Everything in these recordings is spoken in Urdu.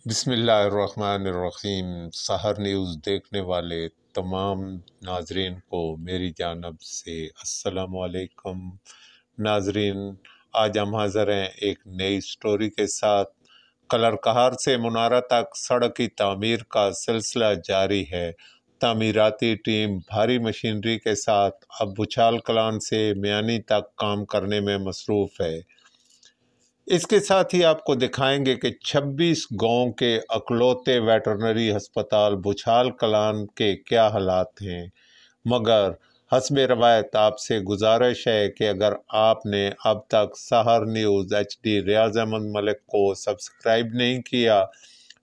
بسم اللہ الرحمن الرحیم۔ سحر نیوز دیکھنے والے تمام ناظرین کو میری جانب سے السلام علیکم۔ ناظرین، آج ہم حاضر ہیں ایک نئی سٹوری کے ساتھ۔ کلر کہار سے منارہ تک سڑک کی تعمیر کا سلسلہ جاری ہے۔ تعمیراتی ٹیم بھاری مشینری کے ساتھ اب بھوچال کلان سے میانی تک کام کرنے میں مصروف ہے۔ اس کے ساتھ ہی آپ کو دکھائیں گے کہ 26 گاؤں کے اکلوتے ویٹرنری ہسپتال بھوچال کلان کے کیا حالات ہیں، مگر حسب روایت آپ سے گزارش ہے کہ اگر آپ نے اب تک سحر نیوز HD ریاض احمد ملک کو سبسکرائب نہیں کیا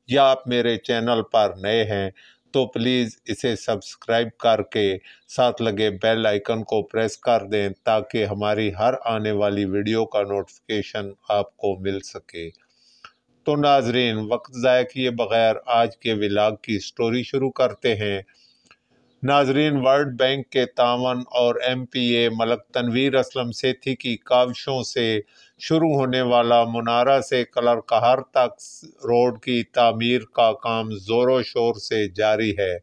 یا آپ میرے چینل پر نئے ہیں تو پلیز اسے سبسکرائب کر کے ساتھ لگے بیل آئیکن کو پریس کر دیں تاکہ ہماری ہر آنے والی ویڈیو کا نوٹیفیکیشن آپ کو مل سکے۔ تو ناظرین، وقت ضائع کیے بغیر آج کے ولاگ کی سٹوری شروع کرتے ہیں۔ ناظرین، ورلڈ بینک کے تعاون اور MPA ملک تنویر اسلم سیٹھی کی کاوشوں سے شروع ہونے والا منارہ سے کلر کہار تک روڈ کی تعمیر کا کام زور و شور سے جاری ہے۔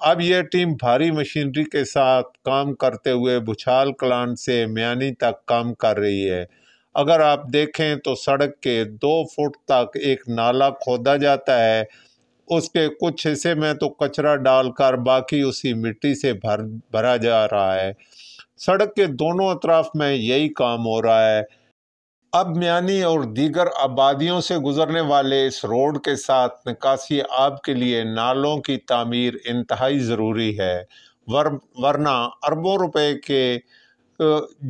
اب یہ ٹیم بھاری مشینری کے ساتھ کام کرتے ہوئے بھوچال کلان سے میانی تک کام کر رہی ہے۔ اگر آپ دیکھیں تو سڑک کے 2 فٹ تک ایک نالا کھودا جاتا ہے، اس کے کچھ حصے میں تو کچرا ڈال کر باقی اسی مٹی سے بھرا جا رہا ہے۔ سڑک کے دونوں اطراف میں یہی کام ہو رہا ہے۔ اب میانی اور دیگر آبادیوں سے گزرنے والے اس روڈ کے ساتھ نکاسی آب کے لیے نالوں کی تعمیر انتہائی ضروری ہے، ورنہ اربوں روپے کے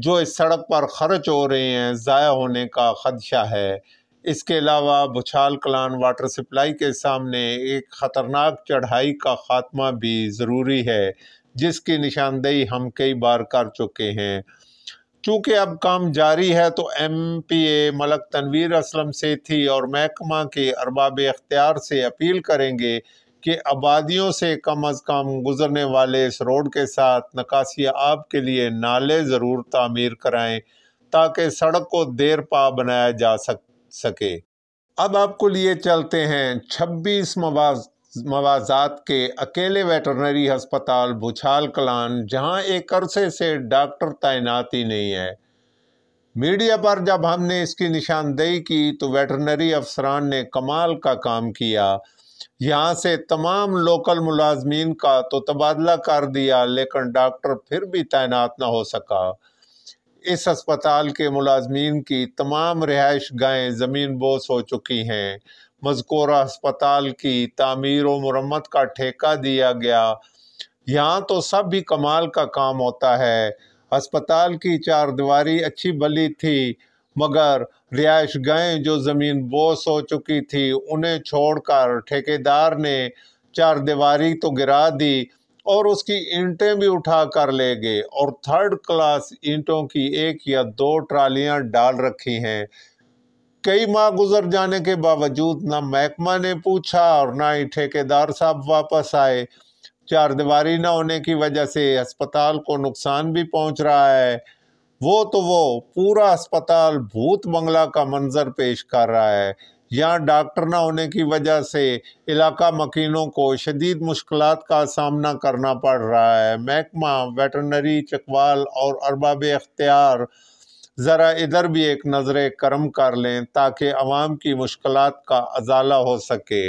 جو اس سڑک پر خرچ ہو رہے ہیں ضائع ہونے کا خدشہ ہے۔ اس کے علاوہ بھوچال کلان واٹر سپلائی کے سامنے ایک خطرناک چڑھائی کا خاتمہ بھی ضروری ہے، جس کی نشاندہی ہم کئی بار کر چکے ہیں۔ چونکہ اب کام جاری ہے تو MPA ملک تنویر اسلم سیٹھی اور محکمہ کے ارباب اختیار سے اپیل کریں گے کہ آبادیوں سے کم از کم گزرنے والے اس روڈ کے ساتھ نکاسی آب کے لیے نالے ضرور تعمیر کرائیں تاکہ سڑک کو دیر پا بنایا جا سکے۔ اب آپ کو لیے چلتے ہیں 26 موازات کے اکیلے ویٹرنری ہسپتال بھوچال کلان، جہاں ایک عرصے سے ڈاکٹر تعینات ہی نہیں ہے۔ میڈیا پر جب ہم نے اس کی نشاندہی کی تو ویٹرنری افسران نے کمال کا کام کیا۔ یہاں سے تمام لوکل ملازمین کا تو تبادلہ کر دیا، لیکن ڈاکٹر پھر بھی تعینات نہ ہو سکا۔ اس ہسپتال کے ملازمین کی تمام رہائش گاہیں زمین بوس ہو چکی ہیں۔ مذکورہ ہسپتال کی تعمیر و مرمت کا ٹھیکہ دیا گیا۔ یہاں تو سب بھی کمال کا کام ہوتا ہے۔ ہسپتال کی 4 دیواری اچھی بلی تھی، مگر رہائش گاہیں جو زمین بوس ہو چکی تھی انہیں چھوڑ کر ٹھیکیدار نے 4 دیواری تو گرا دی اور اس کی اینٹیں بھی اٹھا کر لے گئے، اور 3rd کلاس اینٹوں کی 1 یا 2 ٹرالیاں ڈال رکھی ہیں۔ کئی ماہ گزر جانے کے باوجود نہ محکمہ نے پوچھا اور نہ ہی ٹھیکیدار صاحب واپس آئے۔ 4 دیواری نہ ہونے کی وجہ سے ہسپتال کو نقصان بھی پہنچ رہا ہے۔ وہ پورا ہسپتال بھوت بنگلہ کا منظر پیش کر رہا ہے۔ یہاں ڈاکٹر نہ ہونے کی وجہ سے علاقہ مکینوں کو شدید مشکلات کا سامنا کرنا پڑ رہا ہے۔ محکمہ ویٹرنری چکوال اور ارباب اختیار ذرا ادھر بھی ایک نظر کرم کر لیں تاکہ عوام کی مشکلات کا ازالہ ہو سکے۔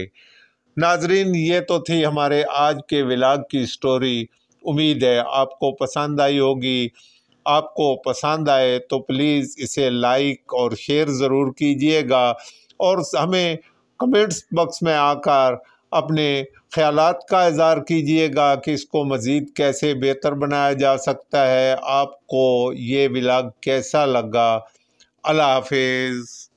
ناظرین، یہ تو تھی ہمارے آج کے ولاگ کی سٹوری۔ امید ہے آپ کو پسند آئی ہوگی۔ آپ کو پسند آئے تو پلیز اسے لائک اور شیئر ضرور کیجئے گا، اور ہمیں کمنٹس باکس میں آ کر اپنے خیالات کا اظہار کیجئے گا کہ اس کو مزید کیسے بہتر بنایا جا سکتا ہے۔ آپ کو یہ ولاگ کیسا لگا؟ اللہ حافظ۔